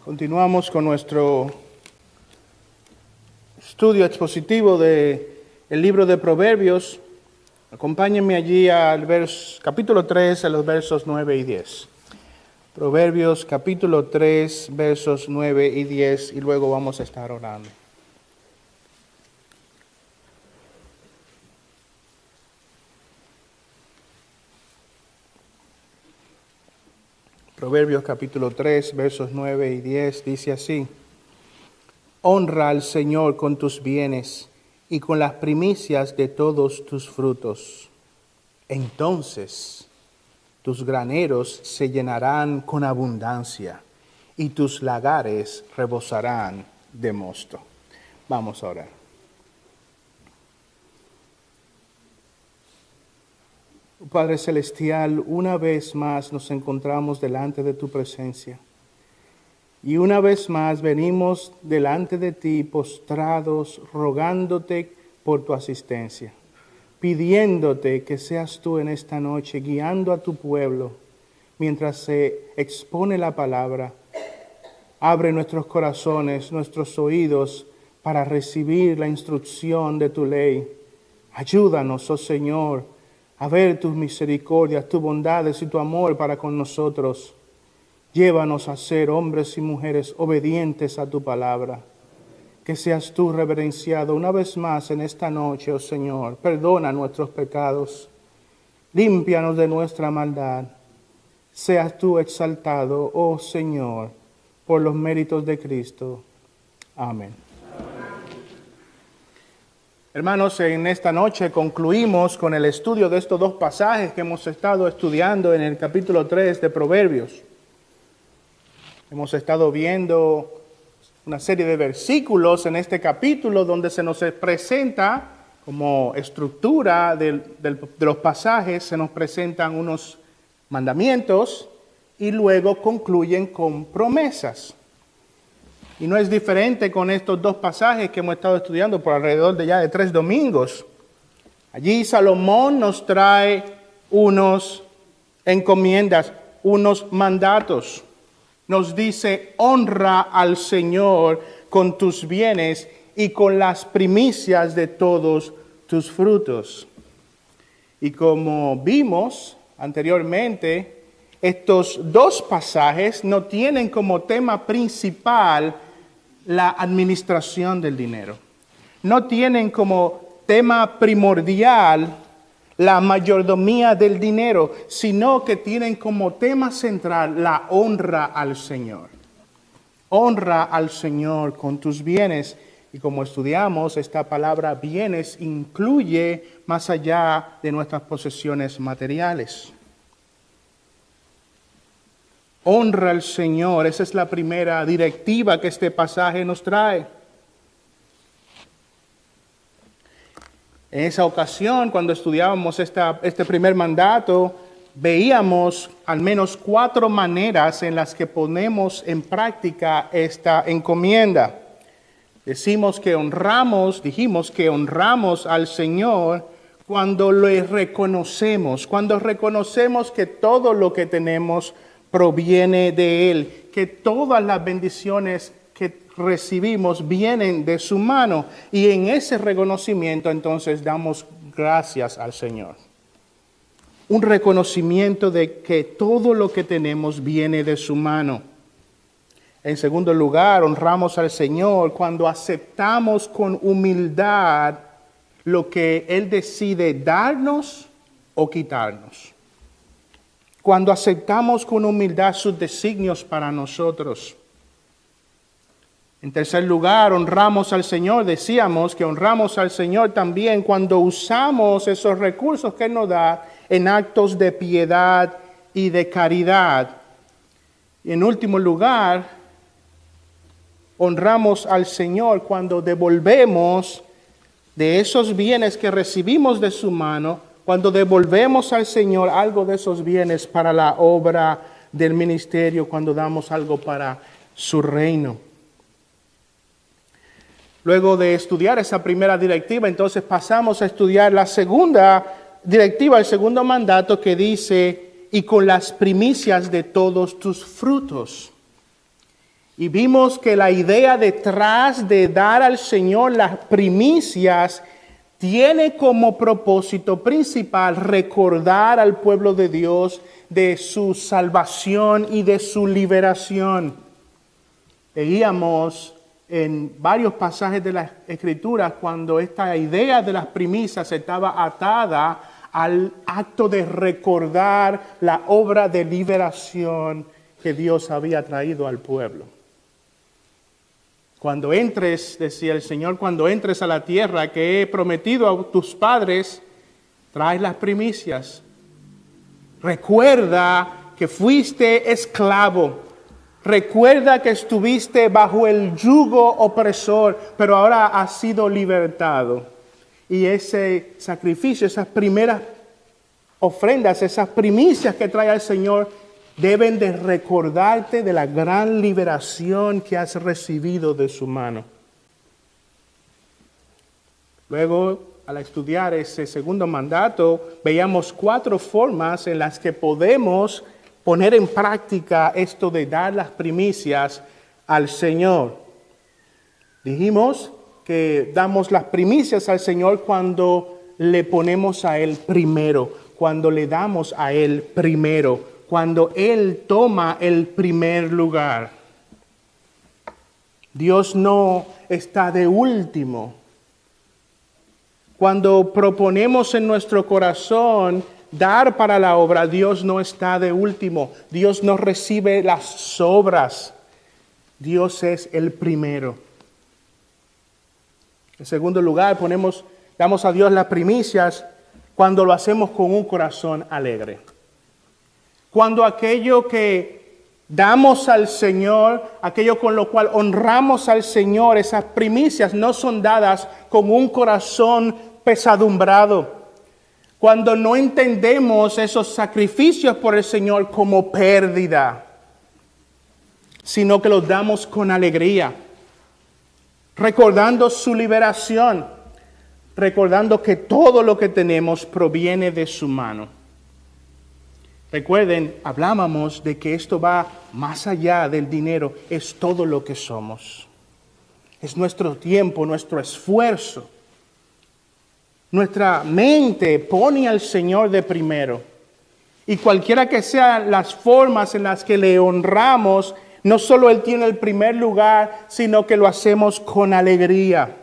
Continuamos con nuestro estudio expositivo del libro de Proverbios. Acompáñenme allí al capítulo 3, a los versos 9 y 10. Proverbios capítulo 3, versos 9 y 10, y luego vamos a estar orando. Proverbios capítulo 3, versos 9 y 10, dice así: Honra al Señor con tus bienes y con las primicias de todos tus frutos. Entonces tus graneros se llenarán con abundancia y tus lagares rebosarán de mosto. Vamos a orar. Padre Celestial, una vez más nos encontramos delante de tu presencia. Y una vez más venimos delante de ti postrados, rogándote por tu asistencia, pidiéndote que seas tú en esta noche guiando a tu pueblo mientras se expone la palabra. Abre nuestros corazones, nuestros oídos para recibir la instrucción de tu ley. Ayúdanos, oh Señor, a ver tus misericordias, tus bondades y tu amor para con nosotros. Llévanos a ser hombres y mujeres obedientes a tu palabra. Que seas tú reverenciado una vez más en esta noche, oh Señor. Perdona nuestros pecados. Límpianos de nuestra maldad. Seas tú exaltado, oh Señor, por los méritos de Cristo. Amén. Hermanos, en esta noche concluimos con el estudio de estos dos pasajes que hemos estado estudiando en el capítulo 3 de Proverbios. Hemos estado viendo una serie de versículos en este capítulo donde se nos presenta como estructura de los pasajes, se nos presentan unos mandamientos y luego concluyen con promesas. Y no es diferente con estos dos pasajes que hemos estado estudiando por alrededor de 3 domingos. Allí Salomón nos trae unos encomiendas, unos mandatos. Nos dice: honra al Señor con tus bienes y con las primicias de todos tus frutos. Y como vimos anteriormente, estos dos pasajes no tienen como tema principal la administración del dinero. No tienen como tema primordial la mayordomía del dinero, sino que tienen como tema central la honra al Señor. Honra al Señor con tus bienes. Y como estudiamos, esta palabra bienes incluye más allá de nuestras posesiones materiales. Honra al Señor, esa es la primera directiva que este pasaje nos trae. En esa ocasión, cuando estudiábamos este primer mandato, veíamos al menos 4 maneras en las que ponemos en práctica esta encomienda. Dijimos que honramos al Señor cuando le reconocemos, cuando reconocemos que todo lo que tenemos proviene de Él, que todas las bendiciones que recibimos vienen de su mano, y en ese reconocimiento entonces damos gracias al Señor. Un reconocimiento de que todo lo que tenemos viene de su mano. En segundo lugar, honramos al Señor cuando aceptamos con humildad lo que Él decide darnos o quitarnos. Cuando aceptamos con humildad sus designios para nosotros. En tercer lugar, honramos al Señor. Decíamos que honramos al Señor también cuando usamos esos recursos que Él nos da en actos de piedad y de caridad. Y en último lugar, honramos al Señor cuando devolvemos de esos bienes que recibimos de su mano, cuando devolvemos al Señor algo de esos bienes para la obra del ministerio, cuando damos algo para su reino. Luego de estudiar esa primera directiva, entonces pasamos a estudiar la segunda directiva, el segundo mandato que dice: y con las primicias de todos tus frutos. Y vimos que la idea detrás de dar al Señor las primicias tiene como propósito principal recordar al pueblo de Dios de su salvación y de su liberación. Leíamos en varios pasajes de las Escrituras cuando esta idea de las primicias estaba atada al acto de recordar la obra de liberación que Dios había traído al pueblo. Cuando entres, decía el Señor, cuando entres a la tierra que he prometido a tus padres, traes las primicias. Recuerda que fuiste esclavo. Recuerda que estuviste bajo el yugo opresor, pero ahora has sido libertado. Y ese sacrificio, esas primeras ofrendas, esas primicias que trae el Señor, deben de recordarte de la gran liberación que has recibido de su mano. Luego, al estudiar ese segundo mandato, veíamos 4 formas en las que podemos poner en práctica esto de dar las primicias al Señor. Dijimos que damos las primicias al Señor cuando le ponemos a Él primero, cuando le damos a Él primero, cuando Él toma el primer lugar. Dios no está de último. Cuando proponemos en nuestro corazón dar para la obra, Dios no está de último. Dios no recibe las sobras. Dios es el primero. En segundo lugar, damos a Dios las primicias cuando lo hacemos con un corazón alegre. Cuando aquello que damos al Señor, aquello con lo cual honramos al Señor, esas primicias no son dadas con un corazón pesadumbrado. Cuando no entendemos esos sacrificios por el Señor como pérdida, sino que los damos con alegría, recordando su liberación, recordando que todo lo que tenemos proviene de su mano. Recuerden, hablábamos de que esto va más allá del dinero, es todo lo que somos. Es nuestro tiempo, nuestro esfuerzo. Nuestra mente pone al Señor de primero. Y cualquiera que sean las formas en las que le honramos, no solo Él tiene el primer lugar, sino que lo hacemos con alegría.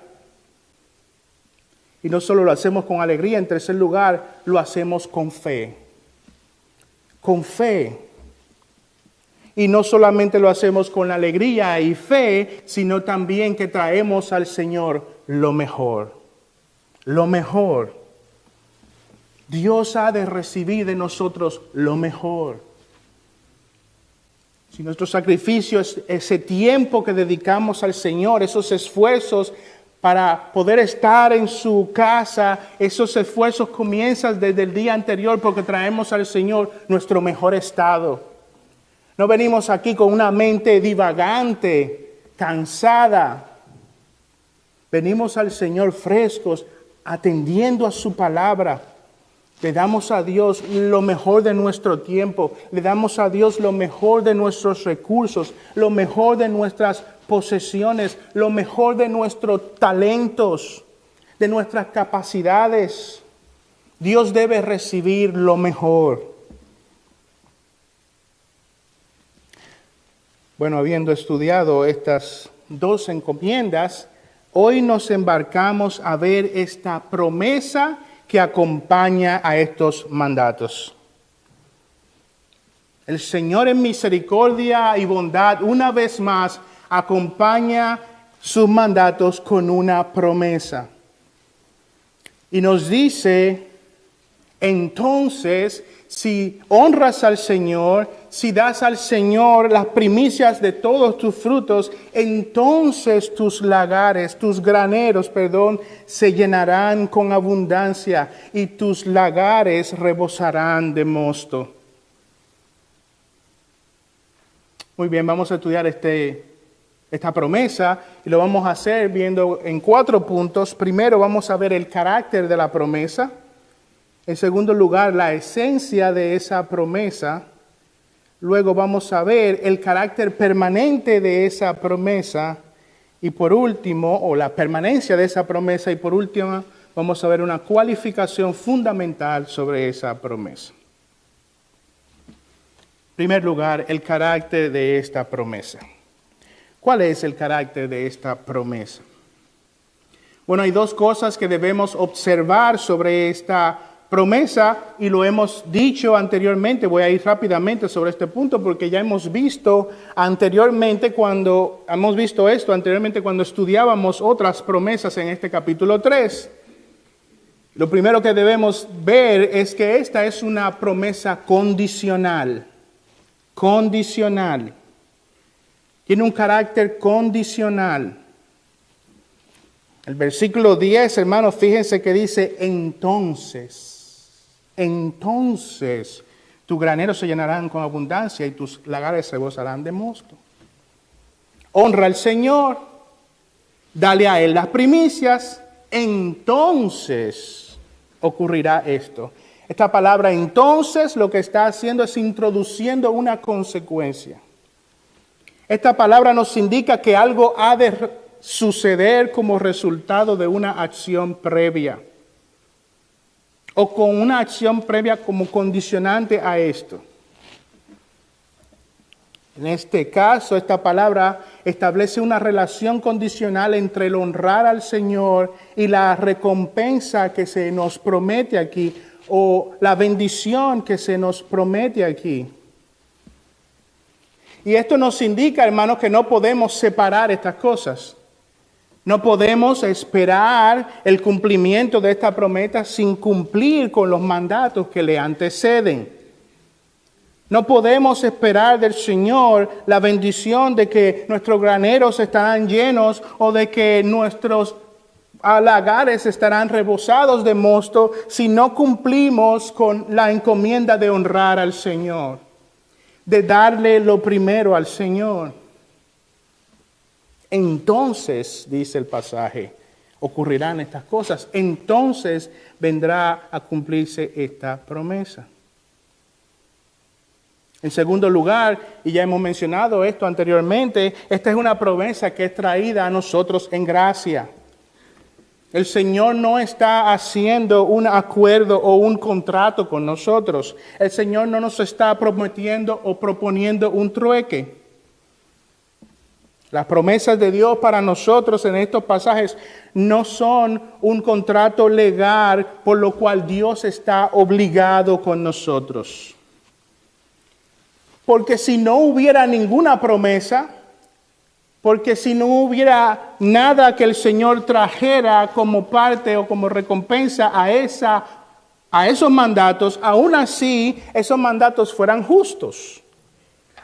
Y no solo lo hacemos con alegría, en tercer lugar, lo hacemos con fe. Con fe. Y no solamente lo hacemos con alegría y fe, sino también que traemos al Señor lo mejor. Lo mejor. Dios ha de recibir de nosotros lo mejor. Si nuestro sacrificio es ese tiempo que dedicamos al Señor, esos esfuerzos para poder estar en su casa, esos esfuerzos comienzan desde el día anterior porque traemos al Señor nuestro mejor estado. No venimos aquí con una mente divagante, cansada. Venimos al Señor frescos, atendiendo a su palabra. Le damos a Dios lo mejor de nuestro tiempo. Le damos a Dios lo mejor de nuestros recursos, lo mejor de nuestras posesiones, lo mejor de nuestros talentos, de nuestras capacidades. Dios debe recibir lo mejor. Bueno, habiendo estudiado estas 2 encomiendas, hoy nos embarcamos a ver esta promesa que acompaña a estos mandatos. El Señor en misericordia y bondad, una vez más, acompaña sus mandatos con una promesa. Y nos dice, entonces, si honras al Señor, si das al Señor las primicias de todos tus frutos, entonces tus lagares, tus graneros, se llenarán con abundancia y tus lagares rebosarán de mosto. Muy bien, vamos a estudiar esta promesa y lo vamos a hacer viendo en 4 puntos. Primero vamos a ver el carácter de la promesa. En segundo lugar, la esencia de esa promesa. Luego vamos a ver el carácter permanente de esa promesa. Y por último, o la permanencia de esa promesa. Y por último, vamos a ver una cualificación fundamental sobre esa promesa. En primer lugar, el carácter de esta promesa. ¿Cuál es el carácter de esta promesa? Bueno, hay dos cosas que debemos observar sobre esta promesa y lo hemos dicho anteriormente. Voy a ir rápidamente sobre este punto porque ya hemos visto esto anteriormente cuando estudiábamos otras promesas en este capítulo 3. Lo primero que debemos ver es que esta es una promesa condicional. Condicional. Tiene un carácter condicional. El versículo 10, hermanos, fíjense que dice, entonces tus graneros se llenarán con abundancia y tus lagares rebosarán de mosto. Honra al Señor, dale a Él las primicias, entonces ocurrirá esto. Esta palabra entonces lo que está haciendo es introduciendo una consecuencia. Esta palabra nos indica que algo ha de suceder como resultado de una acción previa o con una acción previa como condicionante a esto. En este caso, esta palabra establece una relación condicional entre el honrar al Señor y la recompensa que se nos promete aquí o la bendición que se nos promete aquí. Y esto nos indica, hermanos, que no podemos separar estas cosas. No podemos esperar el cumplimiento de esta promesa sin cumplir con los mandatos que le anteceden. No podemos esperar del Señor la bendición de que nuestros graneros estarán llenos o de que nuestros lagares estarán rebosados de mosto si no cumplimos con la encomienda de honrar al Señor, de darle lo primero al Señor. Entonces, dice el pasaje, ocurrirán estas cosas. Entonces vendrá a cumplirse esta promesa. En segundo lugar, y ya hemos mencionado esto anteriormente, esta es una promesa que es traída a nosotros en gracia. El Señor no está haciendo un acuerdo o un contrato con nosotros. El Señor no nos está prometiendo o proponiendo un trueque. Las promesas de Dios para nosotros en estos pasajes no son un contrato legal por lo cual Dios está obligado con nosotros. Porque si no hubiera ninguna promesa, porque si no hubiera nada que el Señor trajera como parte o como recompensa a esos mandatos, aún así esos mandatos fueran justos.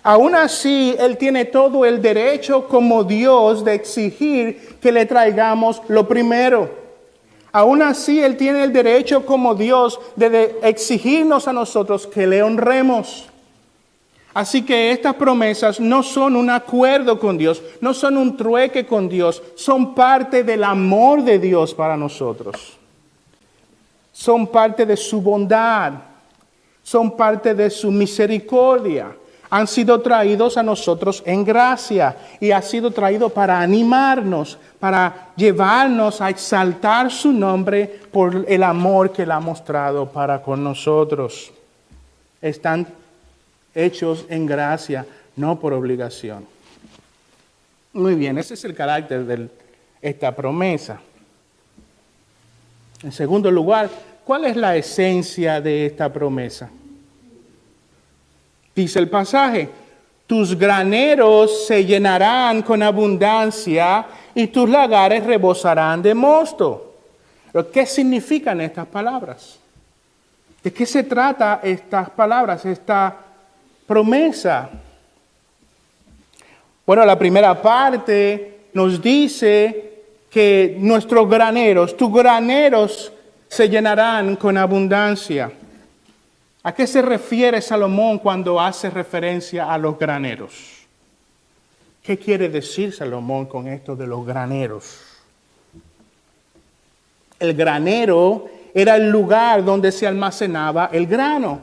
Aún así, Él tiene todo el derecho como Dios de exigir que le traigamos lo primero. Aún así, Él tiene el derecho como Dios de exigirnos a nosotros que le honremos. Así que estas promesas no son un acuerdo con Dios, no son un trueque con Dios, son parte del amor de Dios para nosotros. Son parte de su bondad, son parte de su misericordia. Han sido traídos a nosotros en gracia y ha sido traído para animarnos, para llevarnos a exaltar su nombre por el amor que Él ha mostrado para con nosotros. Están hechos en gracia, no por obligación. Muy bien, ese es el carácter de esta promesa. En segundo lugar, ¿cuál es la esencia de esta promesa? Dice el pasaje, tus graneros se llenarán con abundancia y tus lagares rebosarán de mosto. ¿Pero qué significan estas palabras? ¿De qué se trata estas palabras, esta promesa? Bueno, la primera parte nos dice que nuestros graneros, tus graneros se llenarán con abundancia. ¿A qué se refiere Salomón cuando hace referencia a los graneros? ¿Qué quiere decir Salomón con esto de los graneros? El granero era el lugar donde se almacenaba el grano.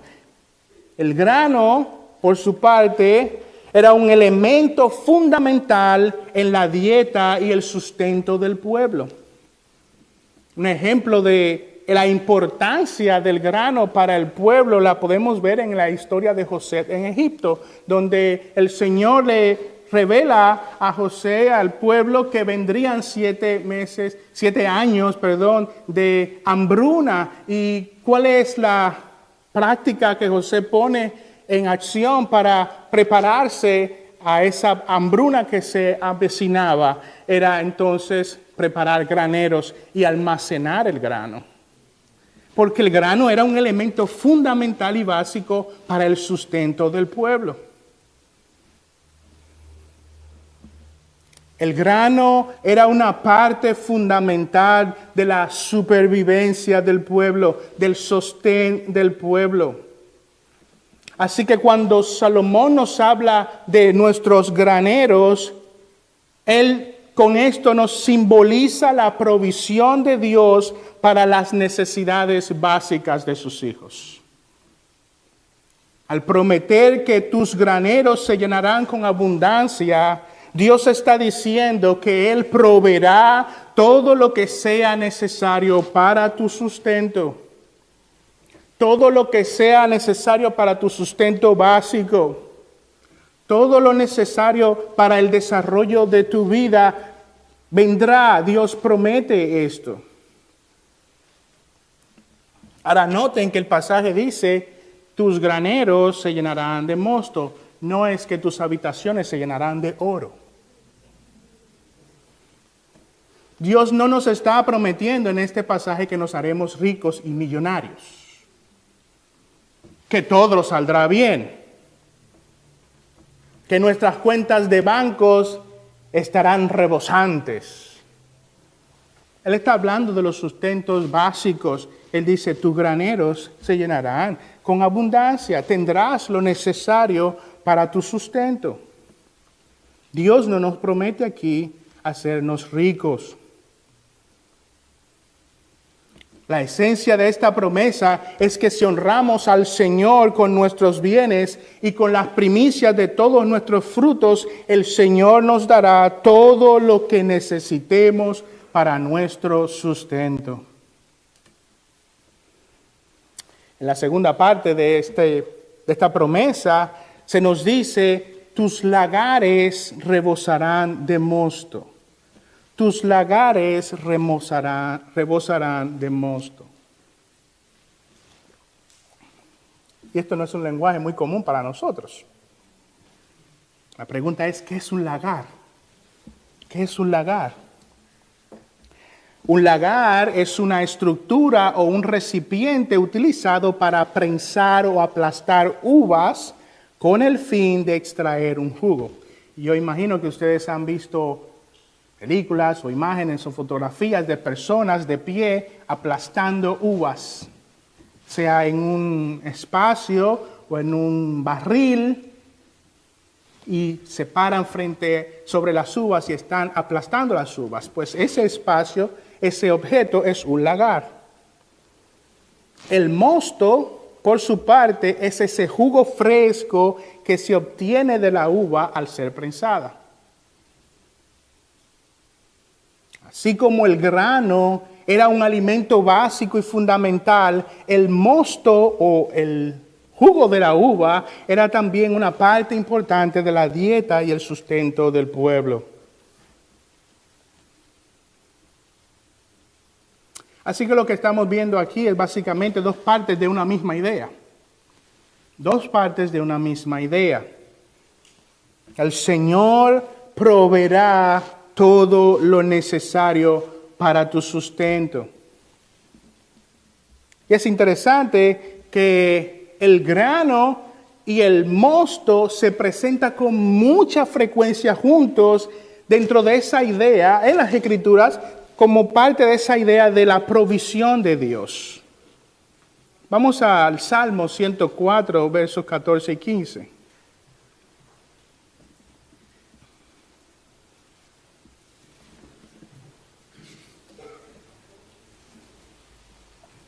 El grano por su parte, era un elemento fundamental en la dieta y el sustento del pueblo. Un ejemplo de la importancia del grano para el pueblo la podemos ver en la historia de José en Egipto, donde el Señor le revela a José, al pueblo, que vendrían 7 años de hambruna. ¿Y cuál es la práctica que José pone en acción para prepararse a esa hambruna que se avecinaba? Era entonces preparar graneros y almacenar el grano. Porque el grano era un elemento fundamental y básico para el sustento del pueblo. El grano era una parte fundamental de la supervivencia del pueblo, del sostén del pueblo. Así que cuando Salomón nos habla de nuestros graneros, él con esto nos simboliza la provisión de Dios para las necesidades básicas de sus hijos. Al prometer que tus graneros se llenarán con abundancia, Dios está diciendo que Él proveerá todo lo que sea necesario para tu sustento. Todo lo que sea necesario para tu sustento básico. Todo lo necesario para el desarrollo de tu vida vendrá. Dios promete esto. Ahora noten que el pasaje dice, tus graneros se llenarán de mosto. No es que tus habitaciones se llenarán de oro. Dios no nos está prometiendo en este pasaje que nos haremos ricos y millonarios. Que todo saldrá bien. Que nuestras cuentas de bancos estarán rebosantes. Él está hablando de los sustentos básicos. Él dice, tus graneros se llenarán con abundancia. Tendrás lo necesario para tu sustento. Dios no nos promete aquí hacernos ricos. La esencia de esta promesa es que si honramos al Señor con nuestros bienes y con las primicias de todos nuestros frutos, el Señor nos dará todo lo que necesitemos para nuestro sustento. En la segunda parte de esta promesa se nos dice, tus lagares rebosarán de mosto. Tus lagares rebosarán de mosto. Y esto no es un lenguaje muy común para nosotros. La pregunta es, ¿qué es un lagar? ¿Qué es un lagar? Un lagar es una estructura o un recipiente utilizado para prensar o aplastar uvas con el fin de extraer un jugo. Yo imagino que ustedes han visto películas o imágenes o fotografías de personas de pie aplastando uvas, sea en un espacio o en un barril, y se paran sobre las uvas y están aplastando las uvas. Pues ese espacio, ese objeto es un lagar. El mosto, por su parte, es ese jugo fresco que se obtiene de la uva al ser prensada. Así como el grano era un alimento básico y fundamental, el mosto o el jugo de la uva era también una parte importante de la dieta y el sustento del pueblo. Así que lo que estamos viendo aquí es básicamente dos partes de una misma idea. Dos partes de una misma idea. El Señor proveerá todo lo necesario para tu sustento. Y es interesante que el grano y el mosto se presentan con mucha frecuencia juntos dentro de esa idea en las Escrituras, como parte de esa idea de la provisión de Dios. Vamos al Salmo 104, versos 14 y 15.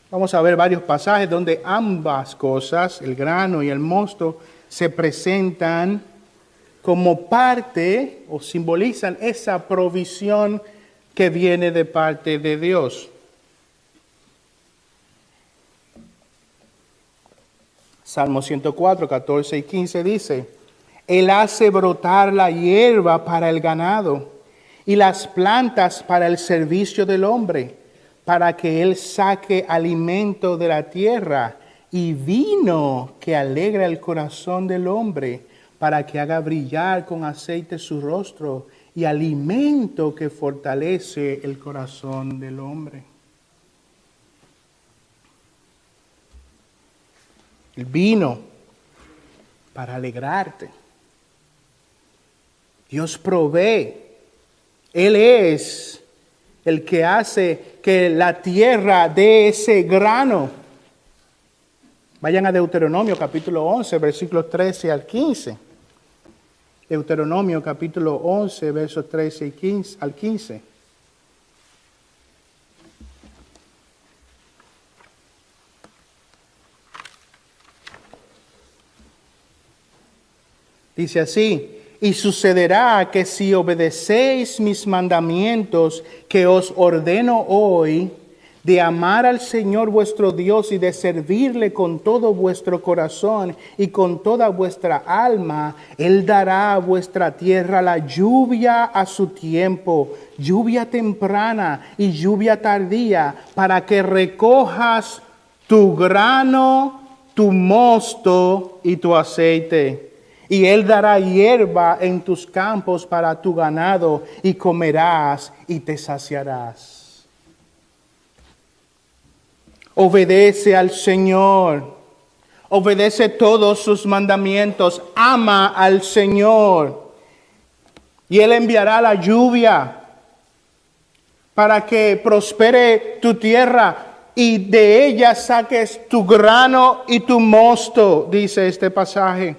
Vamos a ver varios pasajes donde ambas cosas, el grano y el mosto, se presentan como parte o simbolizan esa provisión que viene de parte de Dios. Salmo 104, 14 y 15 dice: Él hace brotar la hierba para el ganado y las plantas para el servicio del hombre, para que Él saque alimento de la tierra y vino que alegra el corazón del hombre, para que haga brillar con aceite su rostro y alimento que fortalece el corazón del hombre. El vino para alegrarte. Dios provee. Él es el que hace que la tierra dé ese grano. Vayan a Deuteronomio capítulo 11, versículos 13 al 15. Deuteronomio capítulo 11, versos 13 al 15. Dice así: y sucederá que si obedecéis mis mandamientos que os ordeno hoy, de amar al Señor vuestro Dios y de servirle con todo vuestro corazón y con toda vuestra alma, Él dará a vuestra tierra la lluvia a su tiempo, lluvia temprana y lluvia tardía, para que recojas tu grano, tu mosto y tu aceite. Y Él dará hierba en tus campos para tu ganado, y comerás y te saciarás. Obedece al Señor, obedece todos sus mandamientos, ama al Señor, y Él enviará la lluvia para que prospere tu tierra y de ella saques tu grano y tu mosto, dice este pasaje.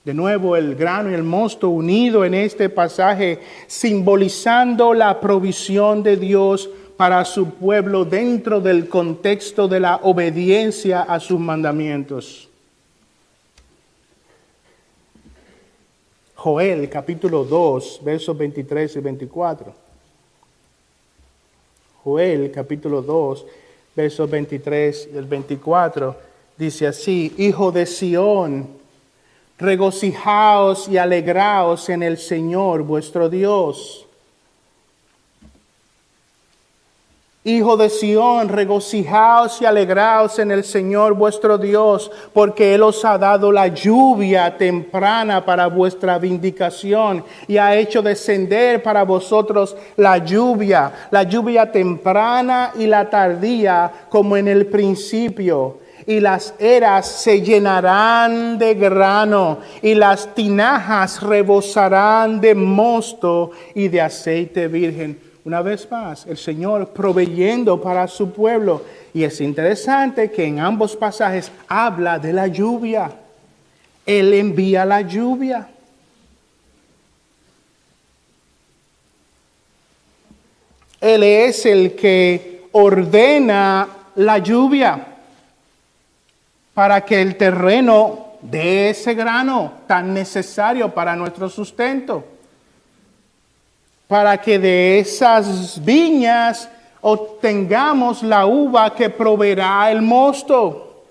De nuevo, el grano y el mosto unido en este pasaje, simbolizando la provisión de Dios para su pueblo dentro del contexto de la obediencia a sus mandamientos. Joel capítulo 2, versos 23 y 24. Joel capítulo 2, versos 23 y el 24, dice así: Hijo de Sión, regocijaos y alegraos en el Señor vuestro Dios. Hijo de Sión, regocijaos y alegraos en el Señor vuestro Dios, porque Él os ha dado la lluvia temprana para vuestra vindicación, y ha hecho descender para vosotros la lluvia temprana y la tardía, como en el principio. Y las eras se llenarán de grano, y las tinajas rebosarán de mosto y de aceite virgen. Una vez más, el Señor proveyendo para su pueblo. Y es interesante que en ambos pasajes habla de la lluvia. Él envía la lluvia. Él es el que ordena la lluvia para que el terreno dé ese grano tan necesario para nuestro sustento, para que de esas viñas obtengamos la uva que proveerá el mosto.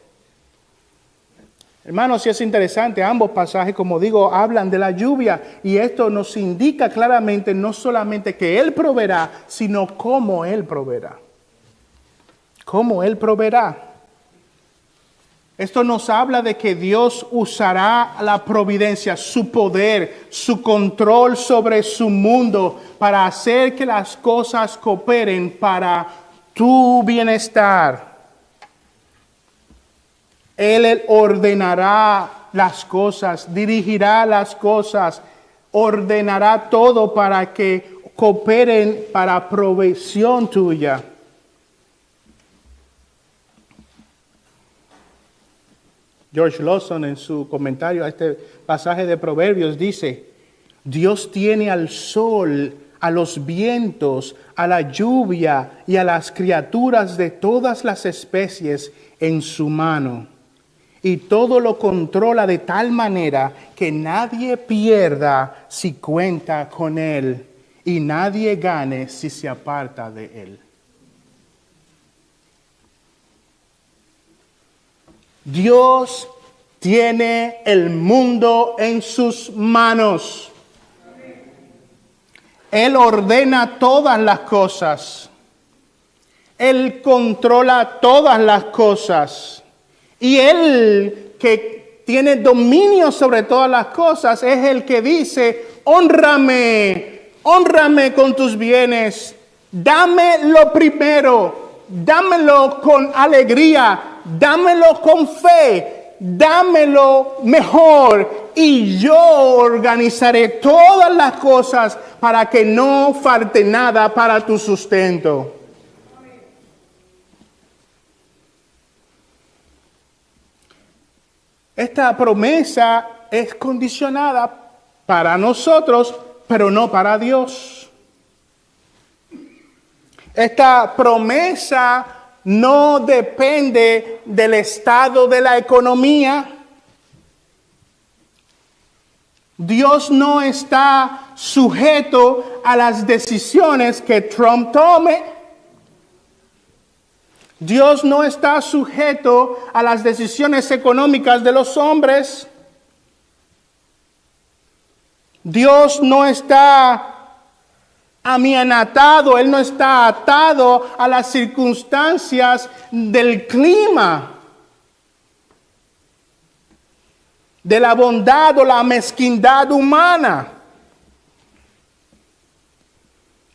Hermanos, sí es interesante, ambos pasajes, como digo, hablan de la lluvia, y esto nos indica claramente no solamente que Él proveerá, sino cómo Él proveerá. ¿Cómo Él proveerá? Esto nos habla de que Dios usará la providencia, su poder, su control sobre su mundo para hacer que las cosas cooperen para tu bienestar. Él ordenará las cosas, dirigirá las cosas, ordenará todo para que cooperen para provisión tuya. George Lawson, en su comentario a este pasaje de Proverbios, dice: Dios tiene al sol a los vientos, a la lluvia y a las criaturas de todas las especies en su mano. Y todo lo controla de tal manera que nadie pierda si cuenta con él y nadie gane si se aparta de él. Dios tiene el mundo en sus manos. Él ordena todas las cosas. Él controla todas las cosas. Y Él que tiene dominio sobre todas las cosas es el que dice, hónrame con tus bienes, dame lo primero, dámelo con alegría, dámelo con fe, dámelo mejor y yo organizaré todas las cosas para que no falte nada para tu sustento. Esta promesa es condicionada para nosotros, pero no para Dios. Esta promesa no depende del estado de la economía. Dios no está sujeto a las decisiones que Trump tome. Dios no está sujeto a las decisiones económicas de los hombres. Dios no está amianatado, Él no está atado a las circunstancias del clima, de la bondad o la mezquindad humana.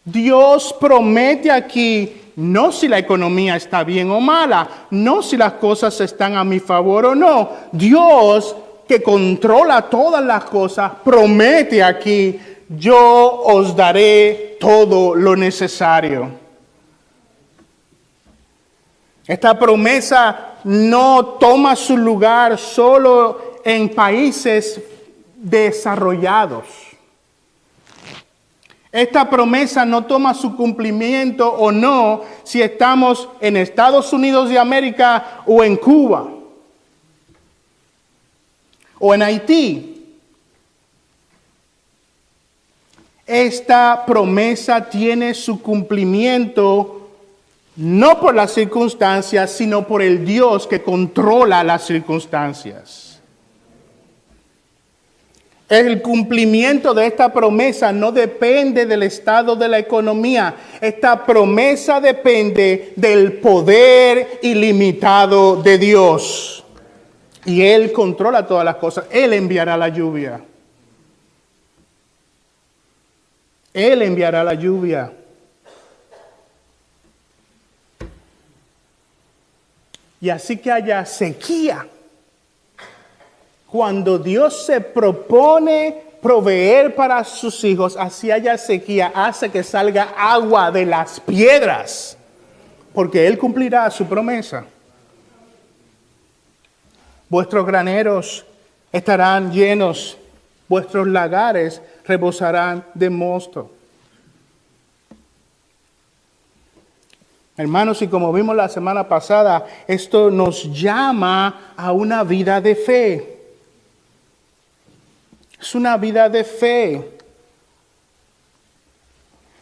Dios promete aquí, no si la economía está bien o mala, no si las cosas están a mi favor o no. Dios, que controla todas las cosas, promete aquí, yo os daré todo lo necesario. Esta promesa no toma su lugar solo en países desarrollados. Esta promesa no toma su cumplimiento o no si estamos en Estados Unidos de América o en Cuba o en Haití. Esta promesa tiene su cumplimiento no por las circunstancias, sino por el Dios que controla las circunstancias. El cumplimiento de esta promesa no depende del estado de la economía. Esta promesa depende del poder ilimitado de Dios. Y Él controla todas las cosas. Él enviará la lluvia. Él enviará la lluvia. Y así que haya sequía. Cuando Dios se propone proveer para sus hijos, así haya sequía, hace que salga agua de las piedras, porque Él cumplirá su promesa. Vuestros graneros estarán llenos, vuestros lagares rebosarán de mosto. Hermanos, y como vimos la semana pasada, esto nos llama a una vida de fe. Es una vida de fe.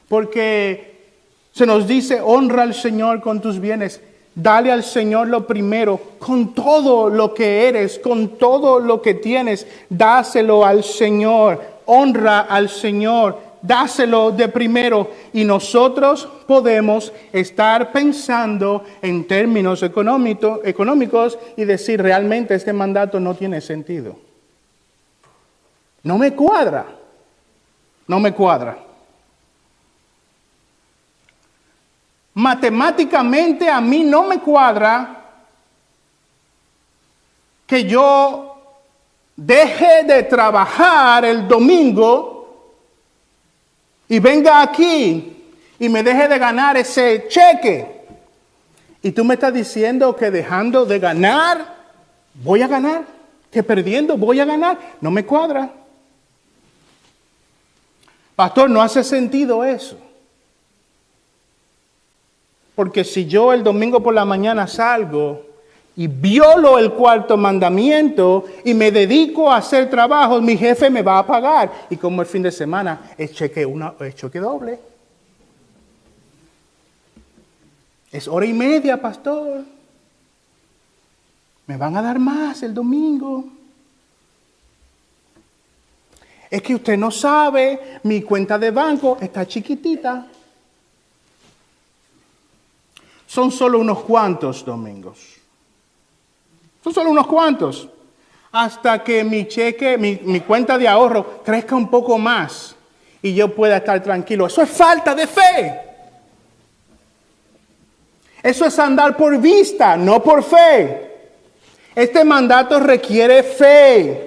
Porque se nos dice, honra al Señor con tus bienes. Dale al Señor lo primero, con todo lo que eres, con todo lo que tienes. Dáselo al Señor. Honra al Señor. Dáselo de primero. Y nosotros podemos estar pensando en términos económicos y decir, realmente este mandato no tiene sentido. No me cuadra. No me cuadra. Matemáticamente a mí no me cuadra que yo deje de trabajar el domingo y venga aquí y me deje de ganar ese cheque. Y tú me estás diciendo que dejando de ganar voy a ganar, que perdiendo voy a ganar. No me cuadra. Pastor, no hace sentido eso. Porque si yo el domingo por la mañana salgo y violo el cuarto mandamiento y me dedico a hacer trabajo, mi jefe me va a pagar. Y como el fin de semana es cheque doble. Es 1:30, pastor. Me van a dar más el domingo. Es que usted no sabe, mi cuenta de banco está chiquitita. Son solo unos cuantos domingos. Son solo unos cuantos. Hasta que mi cheque, mi cuenta de ahorro crezca un poco más y yo pueda estar tranquilo. Eso es falta de fe. Eso es andar por vista, no por fe. Este mandato requiere fe.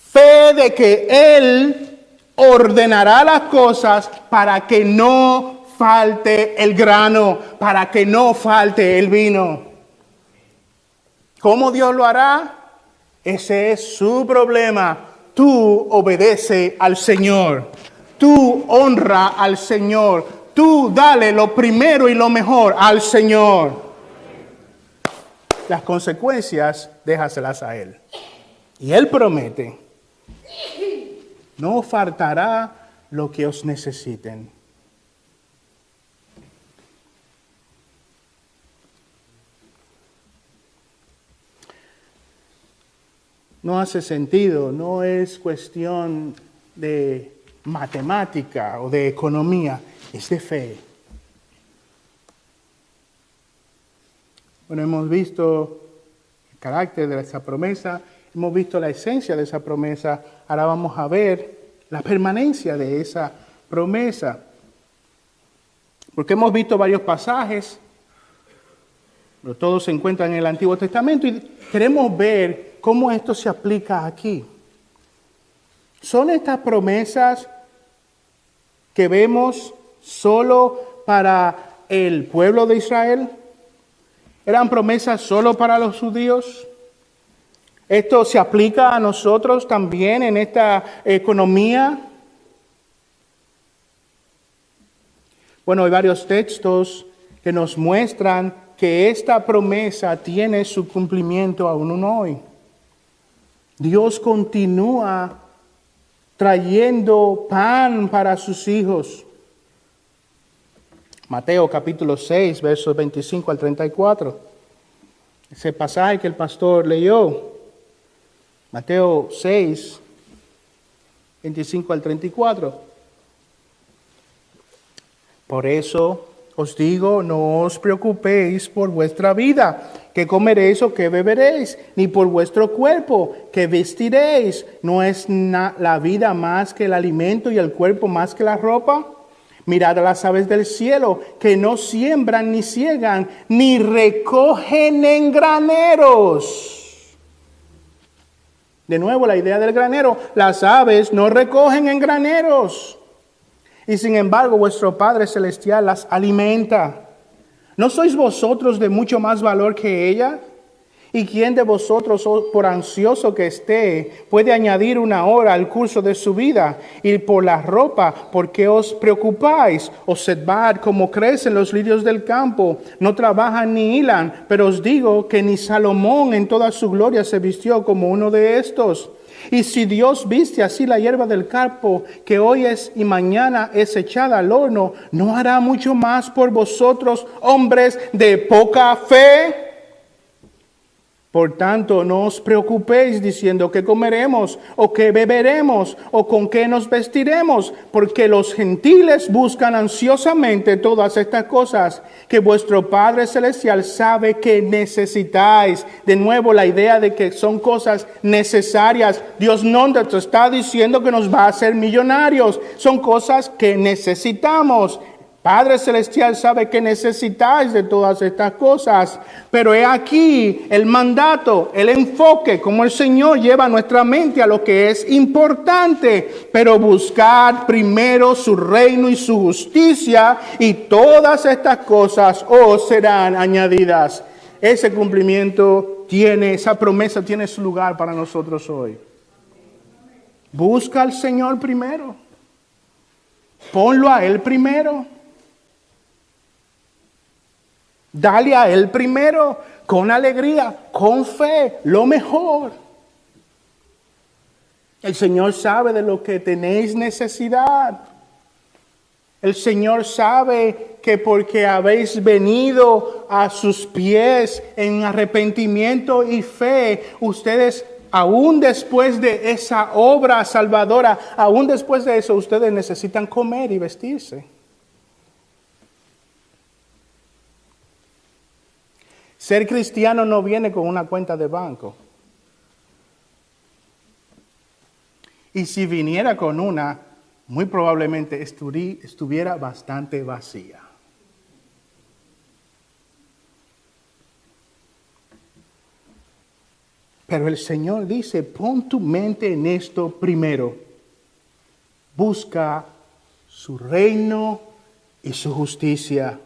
Fe de que Él ordenará las cosas para que no falte el grano, para que no falte el vino. ¿Cómo Dios lo hará? Ese es su problema. Tú obedece al Señor. Tú honra al Señor. Tú dale lo primero y lo mejor al Señor. Las consecuencias, déjaselas a Él. Y Él promete, no faltará lo que os necesiten. No hace sentido, no es cuestión de matemática o de economía, es de fe. Bueno, hemos visto el carácter de esa promesa, hemos visto la esencia de esa promesa, ahora vamos a ver la permanencia de esa promesa. Porque hemos visto varios pasajes, pero todos se encuentran en el Antiguo Testamento y queremos ver cómo esto se aplica aquí. ¿Son estas promesas que vemos solo para el pueblo de Israel? ¿Eran promesas solo para los judíos? ¿Esto se aplica a nosotros también en esta economía? Bueno, hay varios textos que nos muestran que esta promesa tiene su cumplimiento aún hoy. Dios continúa trayendo pan para sus hijos. Mateo capítulo 6, versos 25 al 34. Ese pasaje que el pastor leyó. Mateo 6, 25 al 34. Por eso os digo, no os preocupéis por vuestra vida, qué comeréis o qué beberéis, ni por vuestro cuerpo, qué vestiréis. ¿No es la vida más que el alimento y el cuerpo más que la ropa? Mirad a las aves del cielo, que no siembran ni ciegan, ni recogen en graneros. De nuevo, la idea del granero. Las aves no recogen en graneros. Y sin embargo, vuestro Padre Celestial las alimenta. ¿No sois vosotros de mucho más valor que ella? ¿Y quién de vosotros, por ansioso que esté, puede añadir una hora al curso de su vida? Y por la ropa, ¿por qué os preocupáis? Observad cómo crecen los lirios del campo. No trabajan ni hilan, pero os digo que ni Salomón en toda su gloria se vistió como uno de estos. Y si Dios viste así la hierba del campo, que hoy es y mañana es echada al horno, ¿no hará mucho más por vosotros, hombres de poca fe? Por tanto, no os preocupéis diciendo qué comeremos, o qué beberemos, o con qué nos vestiremos, porque los gentiles buscan ansiosamente todas estas cosas que vuestro Padre Celestial sabe que necesitáis. De nuevo, la idea de que son cosas necesarias. Dios no te está diciendo que nos va a hacer millonarios. Son cosas que necesitamos. Padre Celestial sabe que necesitáis de todas estas cosas, pero he aquí el mandato, el enfoque, como el Señor lleva nuestra mente a lo que es importante, pero buscad primero su reino y su justicia y todas estas cosas os serán añadidas. Ese cumplimiento tiene, esa promesa tiene su lugar para nosotros hoy. Busca al Señor primero. Ponlo a Él primero. Dale a Él primero, con alegría, con fe, lo mejor. El Señor sabe de lo que tenéis necesidad. El Señor sabe que porque habéis venido a sus pies en arrepentimiento y fe, ustedes, aún después de esa obra salvadora, aún después de eso, ustedes necesitan comer y vestirse. Ser cristiano no viene con una cuenta de banco. Y si viniera con una, muy probablemente estuviera bastante vacía. Pero el Señor dice, pon tu mente en esto primero. Busca su reino y su justicia.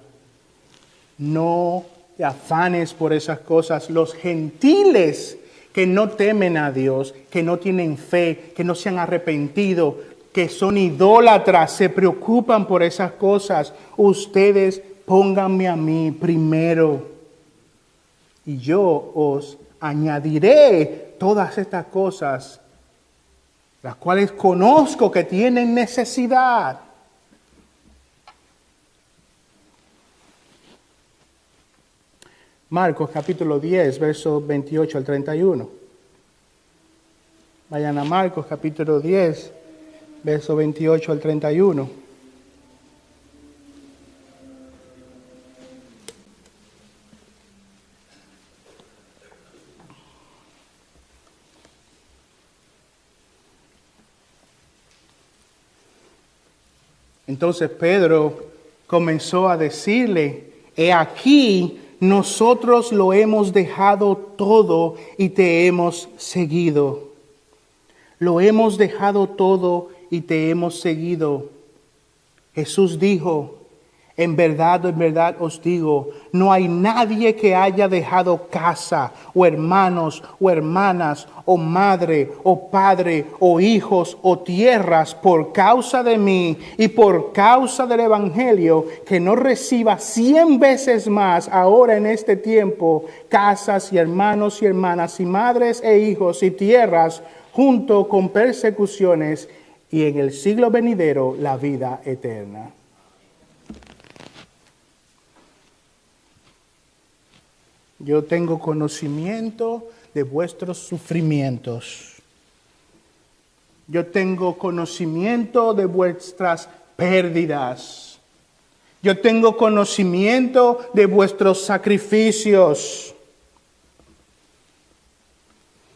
No te afanes por esas cosas. Los gentiles que no temen a Dios, que no tienen fe, que no se han arrepentido, que son idólatras, se preocupan por esas cosas. Ustedes pónganme a mí primero y yo os añadiré todas estas cosas, las cuales conozco que tienen necesidad. Marcos capítulo 10, versos 28 al 31. Vayan a Marcos capítulo 10, versos 28 al 31. Entonces Pedro comenzó a decirle, he aquí, nosotros lo hemos dejado todo y te hemos seguido. Lo hemos dejado todo y te hemos seguido. Jesús dijo, en verdad os digo, no hay nadie que haya dejado casa, o hermanos, o hermanas, o madre, o padre, o hijos, o tierras, por causa de mí y por causa del Evangelio, que no reciba 100 veces más ahora en este tiempo, casas y hermanos y hermanas, y madres e hijos, y tierras, junto con persecuciones, y en el siglo venidero la vida eterna. Yo tengo conocimiento de vuestros sufrimientos. Yo tengo conocimiento de vuestras pérdidas. Yo tengo conocimiento de vuestros sacrificios.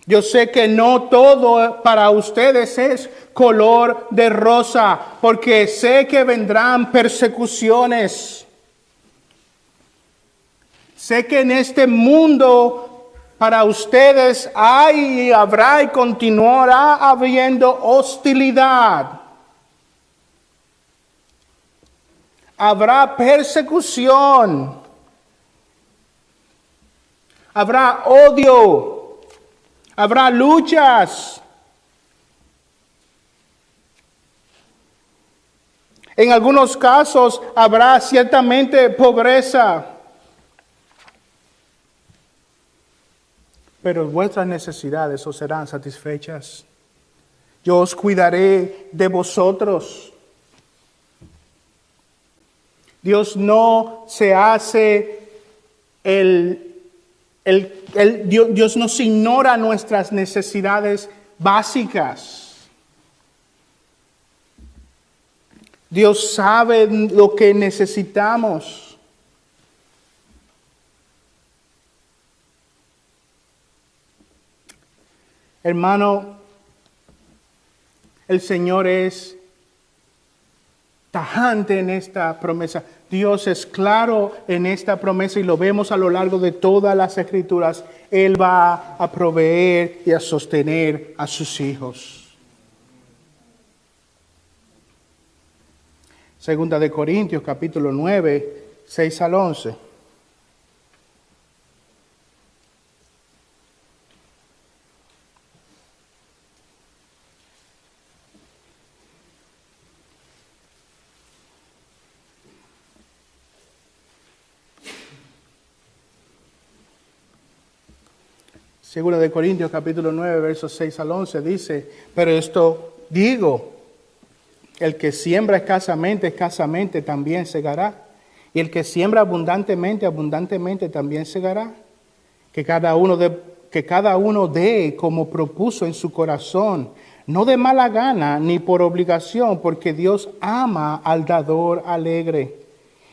Yo sé que no todo para ustedes es color de rosa, porque sé que vendrán persecuciones. Sé que en este mundo para ustedes hay, habrá y continuará habiendo hostilidad. Habrá persecución. Habrá odio. Habrá luchas. En algunos casos habrá ciertamente pobreza. Pero vuestras necesidades os serán satisfechas. Yo os cuidaré de vosotros. Dios no se hace Dios nos ignora nuestras necesidades básicas. Dios sabe lo que necesitamos. Hermano, el Señor es tajante en esta promesa. Dios es claro en esta promesa y lo vemos a lo largo de todas las Escrituras. Él va a proveer y a sostener a sus hijos. Segunda de Corintios, capítulo 9, 6 al 11. Segunda de Corintios capítulo 9, versos 6 al 11 dice, pero esto digo, el que siembra escasamente, escasamente también segará. Y el que siembra abundantemente, abundantemente también segará. Que cada uno dé como propuso en su corazón, no de mala gana ni por obligación, porque Dios ama al dador alegre.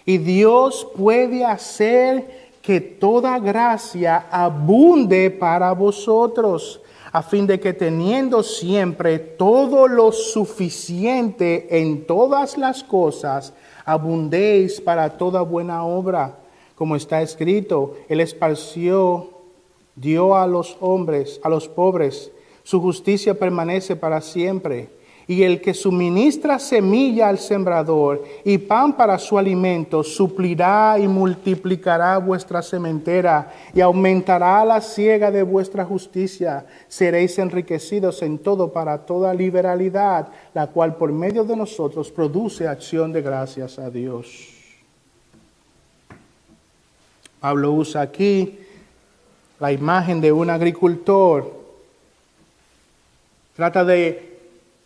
Y Dios puede hacer que toda gracia abunde para vosotros, a fin de que teniendo siempre todo lo suficiente en todas las cosas, abundéis para toda buena obra. Como está escrito, Él esparció, dio a los hombres, a los pobres, su justicia permanece para siempre. Y el que suministra semilla al sembrador y pan para su alimento, suplirá y multiplicará vuestra sementera y aumentará la siega de vuestra justicia. Seréis enriquecidos en todo para toda liberalidad, la cual por medio de nosotros produce acción de gracias a Dios. Pablo usa aquí la imagen de un agricultor.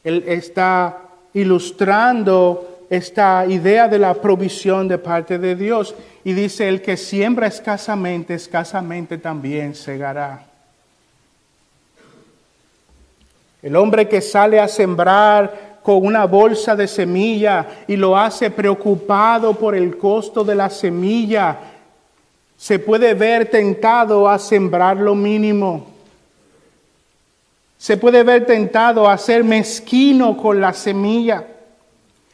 Él está ilustrando esta idea de la provisión de parte de Dios. Y dice, el que siembra escasamente, escasamente también segará. El hombre que sale a sembrar con una bolsa de semilla y lo hace preocupado por el costo de la semilla, se puede ver tentado a sembrar lo mínimo. Se puede ver tentado a ser mezquino con la semilla.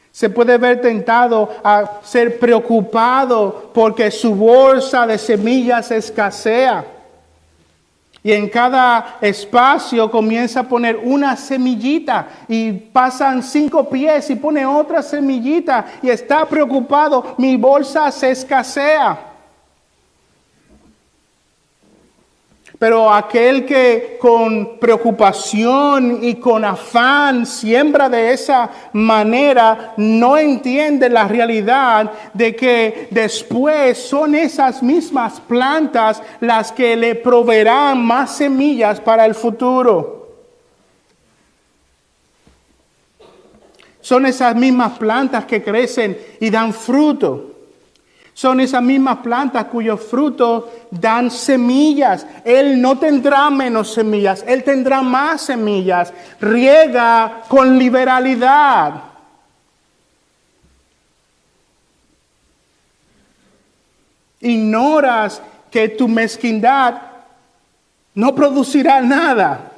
Se puede ver tentado a ser preocupado porque su bolsa de semillas escasea. Y en cada espacio comienza a poner una semillita y pasan 5 pies y pone otra semillita y está preocupado, mi bolsa se escasea. Pero aquel que con preocupación y con afán siembra de esa manera, no entiende la realidad de que después son esas mismas plantas las que le proveerán más semillas para el futuro. Son esas mismas plantas que crecen y dan fruto. Son esas mismas plantas cuyos frutos dan semillas. Él no tendrá menos semillas, Él tendrá más semillas. Riega con liberalidad. Ignoras que tu mezquindad no producirá nada,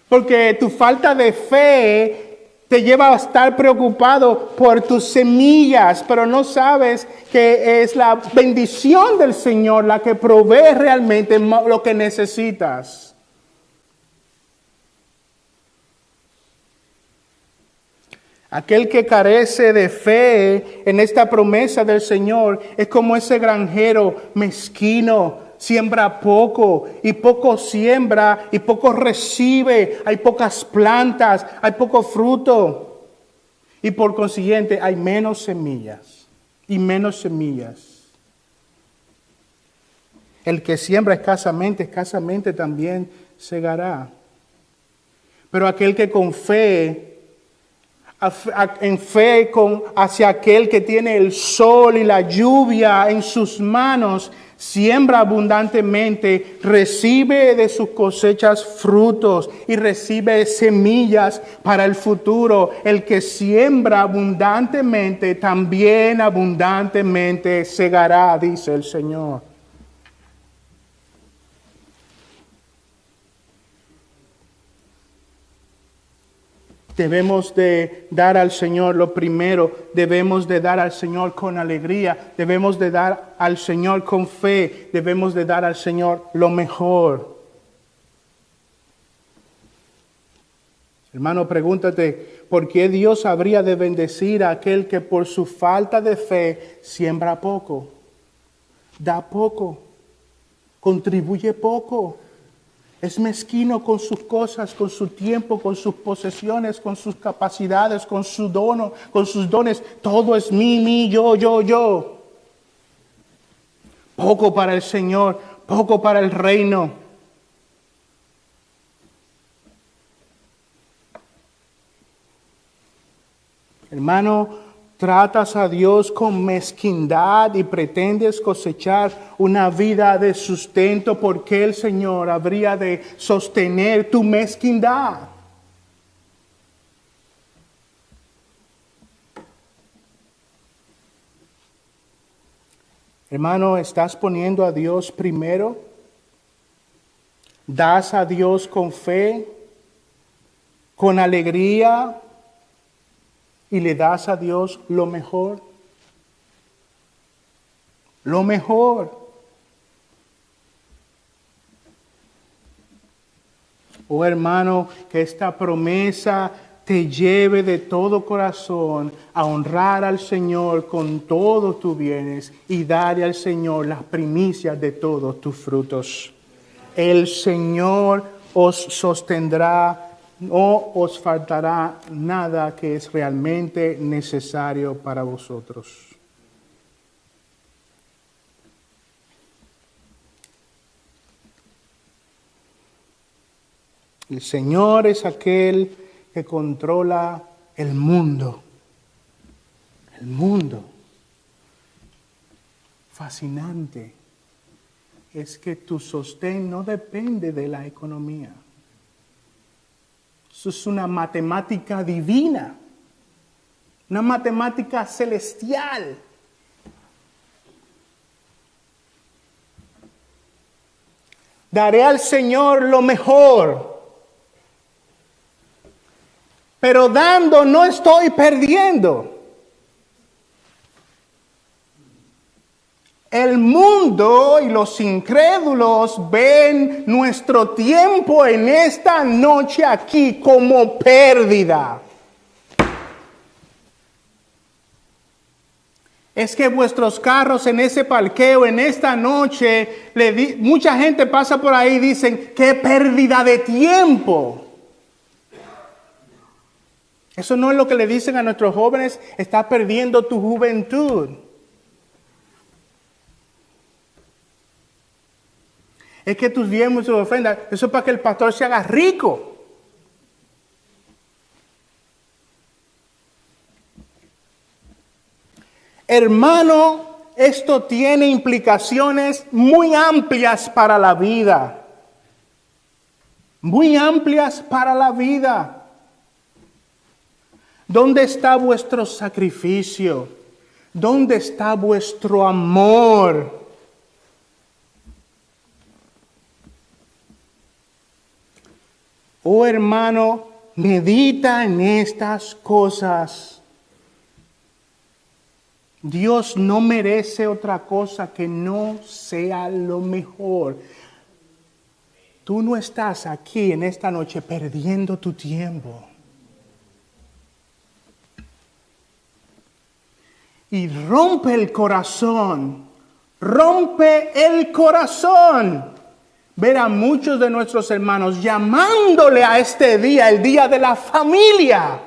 porque tu falta de fe te lleva a estar preocupado por tus semillas, pero no sabes que es la bendición del Señor la que provee realmente lo que necesitas. Aquel que carece de fe en esta promesa del Señor es como ese granjero mezquino. Siembra poco y poco siembra y poco recibe. Hay pocas plantas, hay poco fruto. Y por consiguiente hay menos semillas y menos semillas. El que siembra escasamente, escasamente también segará. Pero aquel que con fe, hacia aquel que tiene el sol y la lluvia en sus manos, siembra abundantemente, recibe de sus cosechas frutos y recibe semillas para el futuro. El que siembra abundantemente, también abundantemente segará, dice el Señor. Debemos de dar al Señor lo primero, debemos de dar al Señor con alegría, debemos de dar al Señor con fe, debemos de dar al Señor lo mejor. Hermano, pregúntate, ¿por qué Dios habría de bendecir a aquel que por su falta de fe siembra poco, da poco, contribuye poco? Es mezquino con sus cosas, con su tiempo, con sus posesiones, con sus capacidades, con sus dones. Todo es mí, yo. Poco para el Señor, poco para el reino. Hermano, tratas a Dios con mezquindad y pretendes cosechar una vida de sustento, porque el Señor habría de sostener tu mezquindad. Hermano, ¿estás poniendo a Dios primero? ¿Das a Dios con fe, con alegría, y le das a Dios lo mejor? Lo mejor. Oh hermano, que esta promesa te lleve de todo corazón a honrar al Señor con todos tus bienes y darle al Señor las primicias de todos tus frutos. El Señor os sostendrá, no os faltará nada que es realmente necesario para vosotros. El Señor es aquel que controla el mundo. El mundo. Fascinante. Es que tu sostén no depende de la economía. Eso es una matemática divina. Una matemática celestial. Daré al Señor lo mejor. Pero dando no estoy perdiendo. El mundo y los incrédulos ven nuestro tiempo en esta noche aquí como pérdida. Es que vuestros carros en ese parqueo, en esta noche, mucha gente pasa por ahí y dicen, ¡qué pérdida de tiempo! Eso no es lo que le dicen a nuestros jóvenes, estás perdiendo tu juventud. Es que tus diezmos y tus ofrendas, eso es para que el pastor se haga rico. Hermano, esto tiene implicaciones muy amplias para la vida. Muy amplias para la vida. ¿Dónde está vuestro sacrificio? ¿Dónde está vuestro amor? Oh hermano, medita en estas cosas. Dios no merece otra cosa que no sea lo mejor. Tú no estás aquí en esta noche perdiendo tu tiempo. Y rompe el corazón ver a muchos de nuestros hermanos llamándole a este día, el día de la familia.